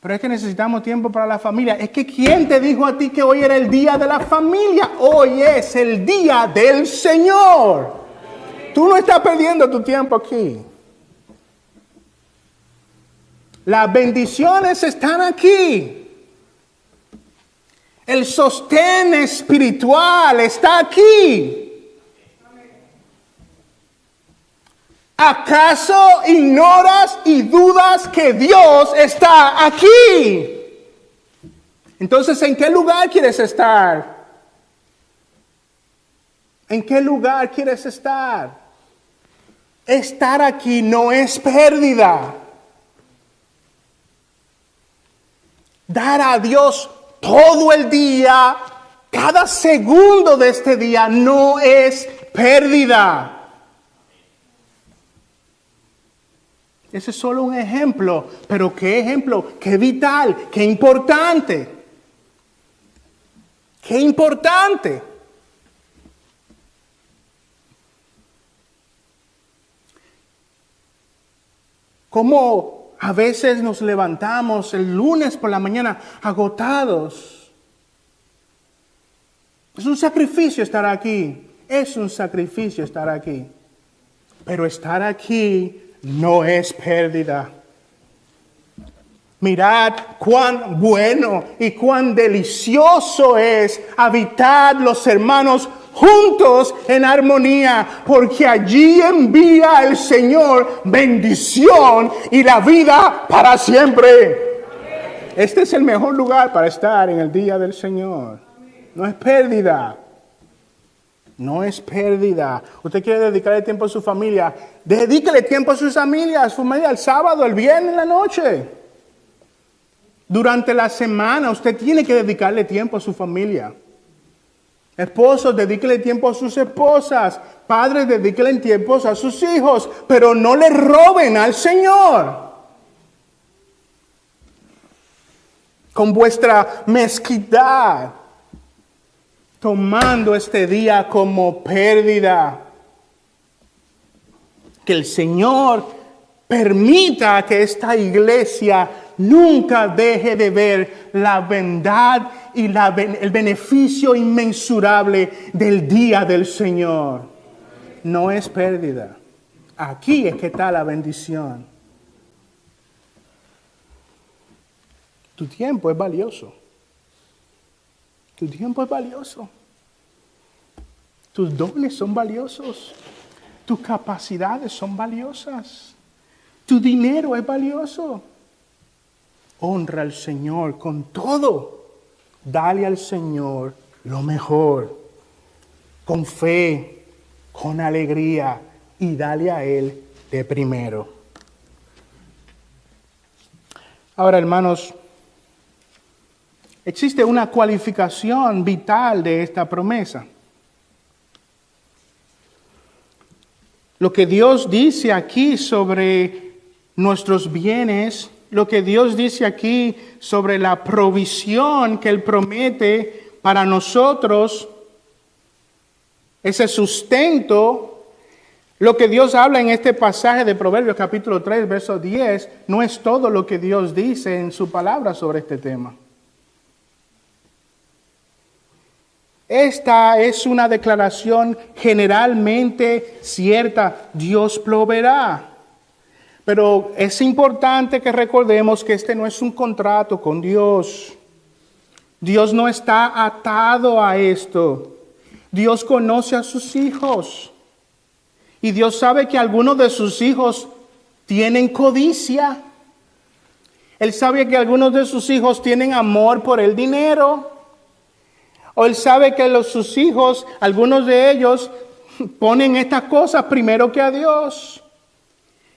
Pero es que necesitamos tiempo para la familia. Es que ¿quién te dijo a ti que hoy era el día de la familia? Hoy es el día del Señor. Tú no estás perdiendo tu tiempo aquí. Las bendiciones están aquí. El sostén espiritual está aquí. ¿Acaso ignoras y dudas que Dios está aquí? Entonces, ¿en qué lugar quieres estar? ¿En qué lugar quieres estar? Estar aquí no es pérdida. Dar a Dios todo el día, cada segundo de este día no es pérdida. Ese es solo un ejemplo, pero qué ejemplo, qué vital, qué importante. Qué importante. Cómo a veces nos levantamos el lunes por la mañana agotados. Es un sacrificio estar aquí. Es un sacrificio estar aquí. Pero estar aquí no es pérdida. Mirad cuán bueno y cuán delicioso es habitar los hermanos juntos en armonía, porque allí envía el Señor bendición y la vida para siempre. Este es el mejor lugar para estar en el día del Señor. No es pérdida. No es pérdida. Usted quiere dedicarle tiempo a su familia. Dedíquele tiempo a su familia el sábado, el viernes en la noche. Durante la semana usted tiene que dedicarle tiempo a su familia. Esposos, dedíquele tiempo a sus esposas. Padres, dedíquele tiempo a sus hijos. Pero no le roben al Señor con vuestra mezquindad, tomando este día como pérdida. Que el Señor permita que esta iglesia nunca deje de ver la bondad y el beneficio inmensurable del día del Señor. No es pérdida. Aquí es que está la bendición. Tu tiempo es valioso. Tu tiempo es valioso. Tus dones son valiosos. Tus capacidades son valiosas. Tu dinero es valioso. Honra al Señor con todo. Dale al Señor lo mejor. Con fe, con alegría. Y dale a Él de primero. Ahora, hermanos, existe una cualificación vital de esta promesa. Lo que Dios dice aquí sobre nuestros bienes, lo que Dios dice aquí sobre la provisión que Él promete para nosotros, ese sustento, lo que Dios habla en este pasaje de Proverbios capítulo 3, verso 10, no es todo lo que Dios dice en su palabra sobre este tema. Esta es una declaración generalmente cierta. Dios proveerá. Pero es importante que recordemos que este no es un contrato con Dios. Dios no está atado a esto. Dios conoce a sus hijos. Y Dios sabe que algunos de sus hijos tienen codicia. Él sabe que algunos de sus hijos tienen amor por el dinero. O Él sabe que sus hijos, algunos de ellos, ponen estas cosas primero que a Dios.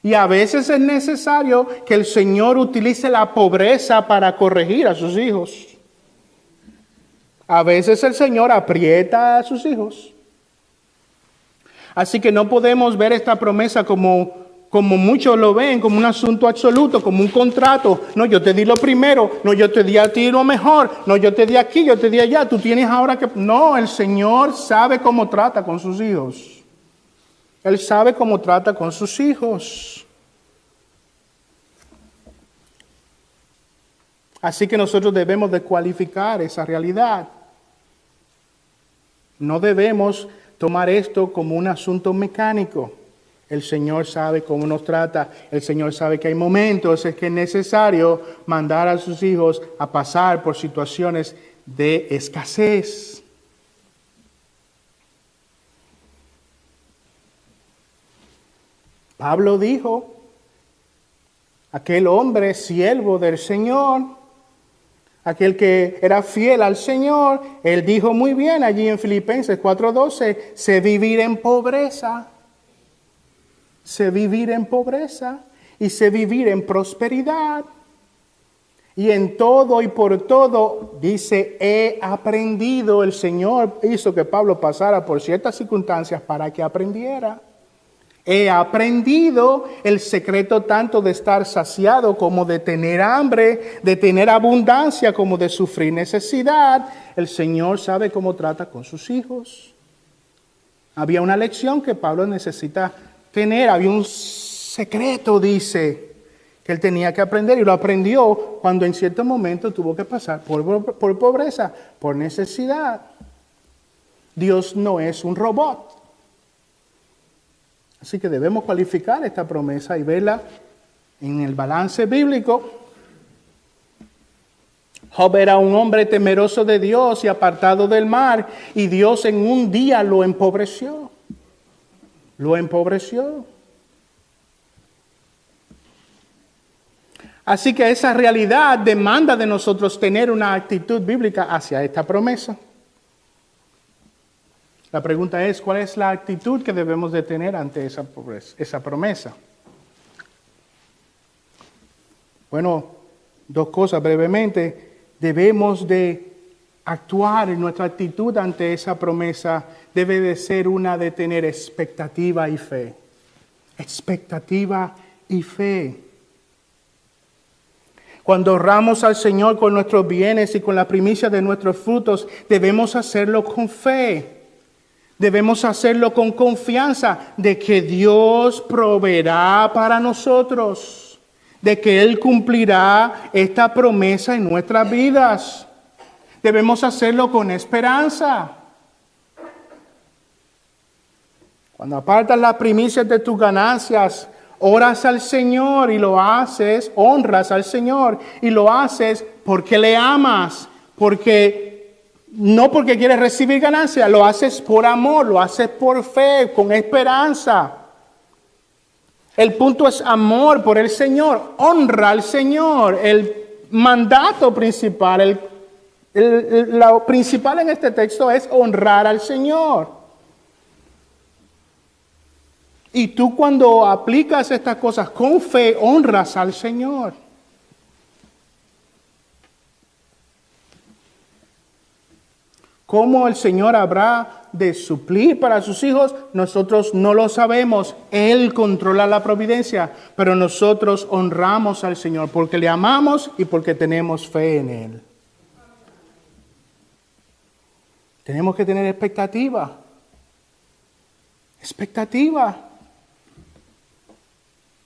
Y a veces es necesario que el Señor utilice la pobreza para corregir a sus hijos. A veces el Señor aprieta a sus hijos. Así que no podemos ver esta promesa como muchos lo ven, como un asunto absoluto, como un contrato. No, yo te di lo primero. No, yo te di a ti lo mejor. No, yo te di aquí, yo te di allá. Tú tienes ahora que... No, el Señor sabe cómo trata con sus hijos. Él sabe cómo trata con sus hijos. Así que nosotros debemos de cualificar esa realidad. No debemos tomar esto como un asunto mecánico. El Señor sabe cómo nos trata. El Señor sabe que hay momentos en que es necesario mandar a sus hijos a pasar por situaciones de escasez. Pablo dijo, aquel hombre siervo del Señor, aquel que era fiel al Señor, él dijo muy bien allí en Filipenses 4:12, sé vivir en pobreza. Sé vivir en pobreza y sé vivir en prosperidad. Y en todo y por todo, dice, he aprendido. El Señor hizo que Pablo pasara por ciertas circunstancias para que aprendiera. He aprendido el secreto tanto de estar saciado como de tener hambre, de tener abundancia como de sufrir necesidad. El Señor sabe cómo trata con sus hijos. Había una lección que Pablo necesita tener, había un secreto, dice, que él tenía que aprender y lo aprendió cuando en cierto momento tuvo que pasar por pobreza, por necesidad. Dios no es un robot. Así que debemos cualificar esta promesa y verla en el balance bíblico. Job era un hombre temeroso de Dios y apartado del mal, y Dios en un día lo empobreció. Lo empobreció. Así que esa realidad demanda de nosotros tener una actitud bíblica hacia esta promesa. La pregunta es, ¿cuál es la actitud que debemos de tener ante esa promesa? Bueno, dos cosas brevemente. Debemos de actuar en nuestra actitud ante esa promesa. Debe de ser una de tener expectativa y fe. Expectativa y fe. Cuando honramos al Señor con nuestros bienes y con la primicia de nuestros frutos, debemos hacerlo con fe. Debemos hacerlo con confianza de que Dios proveerá para nosotros, de que Él cumplirá esta promesa en nuestras vidas. Debemos hacerlo con esperanza. Cuando apartas las primicias de tus ganancias, oras al Señor y lo haces, honras al Señor y lo haces porque le amas, no porque quieres recibir ganancia, lo haces por amor, lo haces por fe, con esperanza. El punto es amor por el Señor, honra al Señor. El mandato principal, lo principal en este texto es honrar al Señor. Y tú cuando aplicas estas cosas con fe, honras al Señor. ¿Cómo el Señor habrá de suplir para sus hijos? Nosotros no lo sabemos. Él controla la providencia, pero nosotros honramos al Señor porque le amamos y porque tenemos fe en Él. Tenemos que tener expectativa. Expectativa.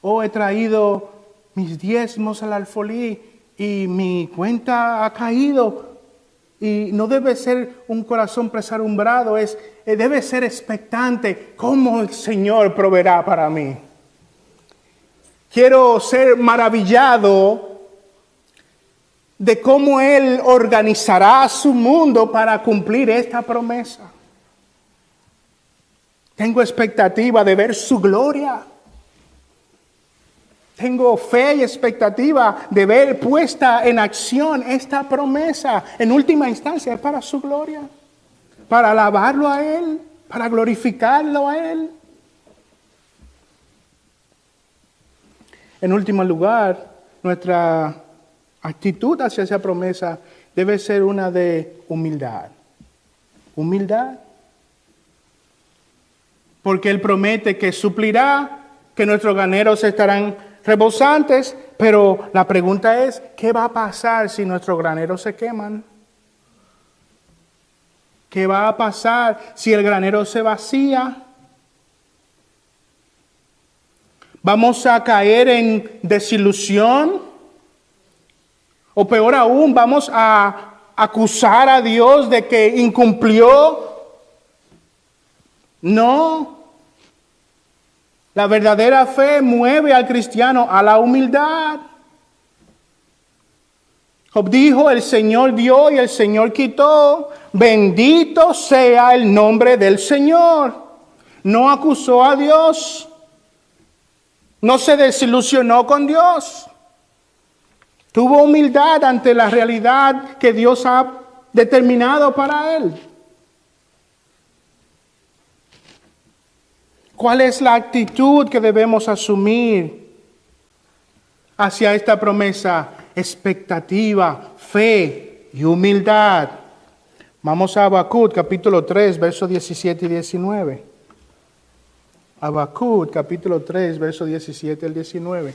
Oh, he traído mis diezmos al alfolí y mi cuenta ha caído. Y no debe ser un corazón presalumbrado, debe ser expectante. ¿Cómo el Señor proveerá para mí? Quiero ser maravillado de cómo Él organizará su mundo para cumplir esta promesa. Tengo expectativa de ver su gloria. Tengo fe y expectativa de ver puesta en acción esta promesa. En última instancia es para su gloria, para alabarlo a Él, para glorificarlo a Él. En último lugar, nuestra actitud hacia esa promesa debe ser una de humildad. Humildad. Porque Él promete que suplirá, que nuestros graneros estarán rebosantes, pero la pregunta es, ¿qué va a pasar si nuestros graneros se queman? ¿Qué va a pasar si el granero se vacía? ¿Vamos a caer en desilusión? O peor aún, ¿vamos a acusar a Dios de que incumplió? No. La verdadera fe mueve al cristiano a la humildad. Job dijo, el Señor dio y el Señor quitó. Bendito sea el nombre del Señor. No acusó a Dios. No se desilusionó con Dios. Tuvo humildad ante la realidad que Dios ha determinado para él. ¿Cuál es la actitud que debemos asumir hacia esta promesa? Expectativa, fe y humildad. Vamos a Habacuc, capítulo 3, versos 17 y 19. Habacuc, capítulo 3, versos 17 al 19.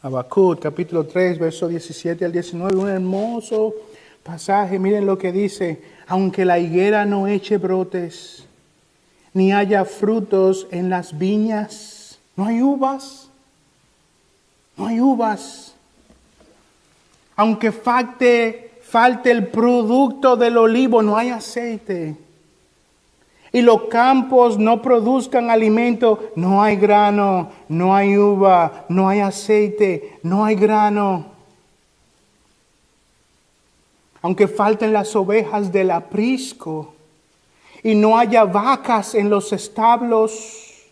Habacuc, capítulo 3, versos 17 al 19, un hermoso pasaje. Miren lo que dice: aunque la higuera no eche brotes, ni haya frutos en las viñas. No hay uvas. No hay uvas. Aunque falte el producto del olivo, no hay aceite. Y los campos no produzcan alimento, no hay grano, no hay uva, no hay aceite, no hay grano. Aunque falten las ovejas del aprisco y no haya vacas en los establos,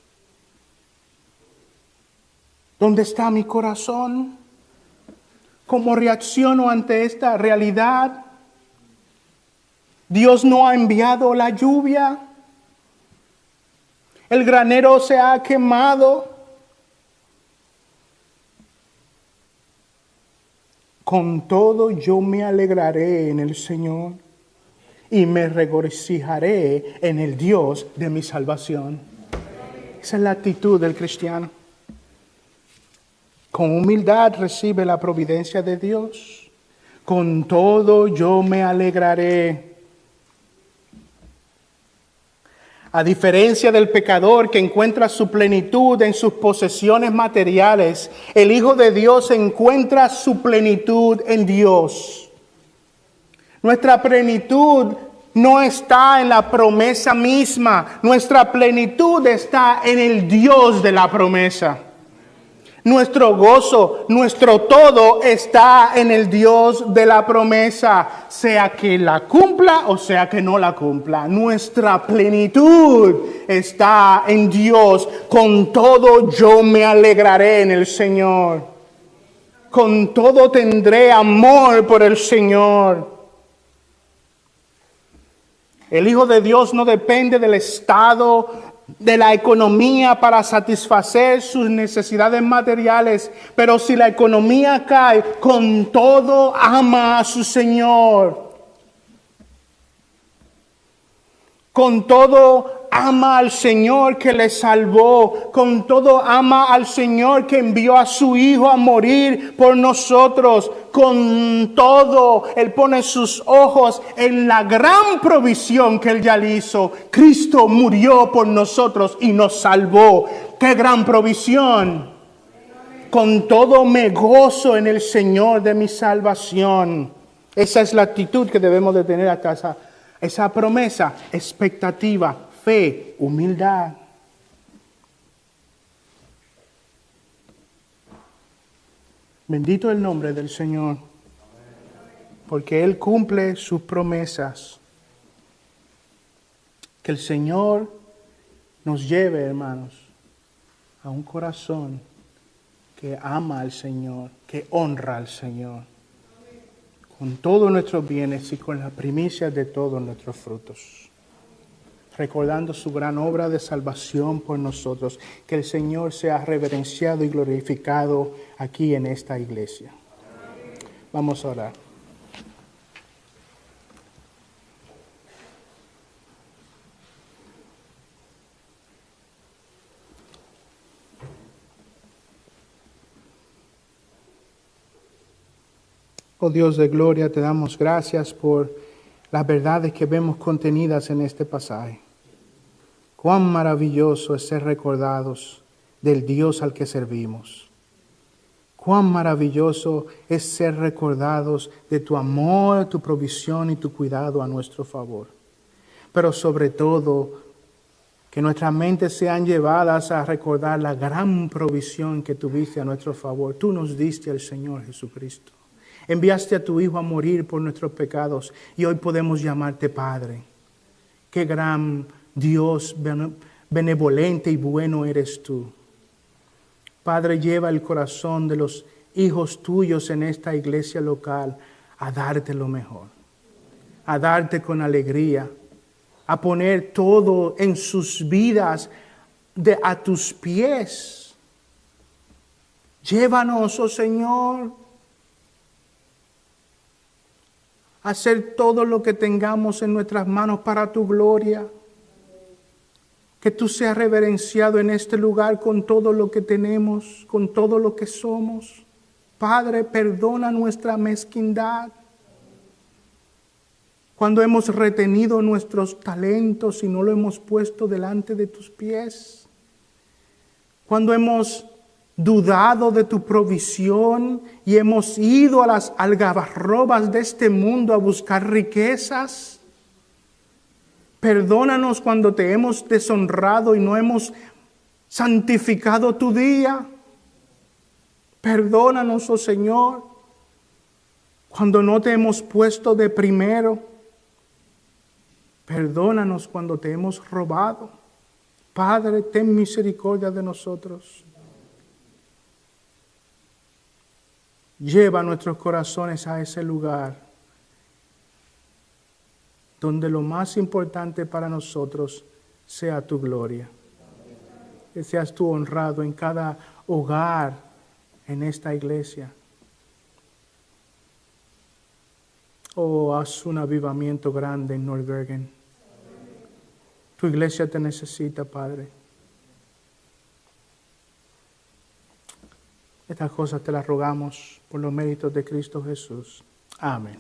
¿dónde está mi corazón? ¿Cómo reacciono ante esta realidad? Dios no ha enviado la lluvia. El granero se ha quemado. Con todo yo me alegraré en el Señor y me regocijaré en el Dios de mi salvación. Esa es la actitud del cristiano. Con humildad recibe la providencia de Dios. Con todo yo me alegraré. A diferencia del pecador que encuentra su plenitud en sus posesiones materiales, el Hijo de Dios encuentra su plenitud en Dios. Nuestra plenitud no está en la promesa misma. Nuestra plenitud está en el Dios de la promesa. Nuestro gozo, nuestro todo está en el Dios de la promesa, sea que la cumpla o sea que no la cumpla. Nuestra plenitud está en Dios. Con todo yo me alegraré en el Señor. Con todo tendré amor por el Señor. El Hijo de Dios no depende del estado de la economía para satisfacer sus necesidades materiales, pero si la economía cae, con todo ama a su Señor. Con todo ama al Señor que le salvó. Con todo ama al Señor que envió a su Hijo a morir por nosotros. Con todo Él pone sus ojos en la gran provisión que Él ya le hizo. Cristo murió por nosotros y nos salvó. ¡Qué gran provisión! Con todo me gozo en el Señor de mi salvación. Esa es la actitud que debemos de tener hasta esa promesa, expectativa, fe, humildad. Bendito el nombre del Señor, porque Él cumple sus promesas. Que el Señor nos lleve, hermanos, a un corazón que ama al Señor, que honra al Señor, con todos nuestros bienes y con las primicias de todos nuestros frutos. Recordando su gran obra de salvación por nosotros, que el Señor sea reverenciado y glorificado aquí en esta iglesia. Vamos a orar. Oh Dios de gloria, te damos gracias por las verdades que vemos contenidas en este pasaje. Cuán maravilloso es ser recordados del Dios al que servimos. Cuán maravilloso es ser recordados de tu amor, tu provisión y tu cuidado a nuestro favor. Pero sobre todo, que nuestras mentes sean llevadas a recordar la gran provisión que tuviste a nuestro favor. Tú nos diste al Señor Jesucristo. Enviaste a tu Hijo a morir por nuestros pecados y hoy podemos llamarte Padre. Qué gran Dios benevolente y bueno eres tú. Padre, lleva el corazón de los hijos tuyos en esta iglesia local a darte lo mejor, a darte con alegría, a poner todo en sus vidas a tus pies. Llévanos, oh Señor, a hacer todo lo que tengamos en nuestras manos para tu gloria. Que tú seas reverenciado en este lugar con todo lo que tenemos, con todo lo que somos. Padre, perdona nuestra mezquindad. Cuando hemos retenido nuestros talentos y no lo hemos puesto delante de tus pies. Cuando hemos dudado de tu provisión y hemos ido a las algarrobas de este mundo a buscar riquezas. Perdónanos cuando te hemos deshonrado y no hemos santificado tu día. Perdónanos, oh Señor, cuando no te hemos puesto de primero. Perdónanos cuando te hemos robado. Padre, ten misericordia de nosotros. Lleva nuestros corazones a ese lugar donde lo más importante para nosotros sea tu gloria. Que seas tú honrado en cada hogar en esta iglesia. Oh, haz un avivamiento grande en North Bergen. Tu iglesia te necesita, Padre. Estas cosas te las rogamos por los méritos de Cristo Jesús. Amén.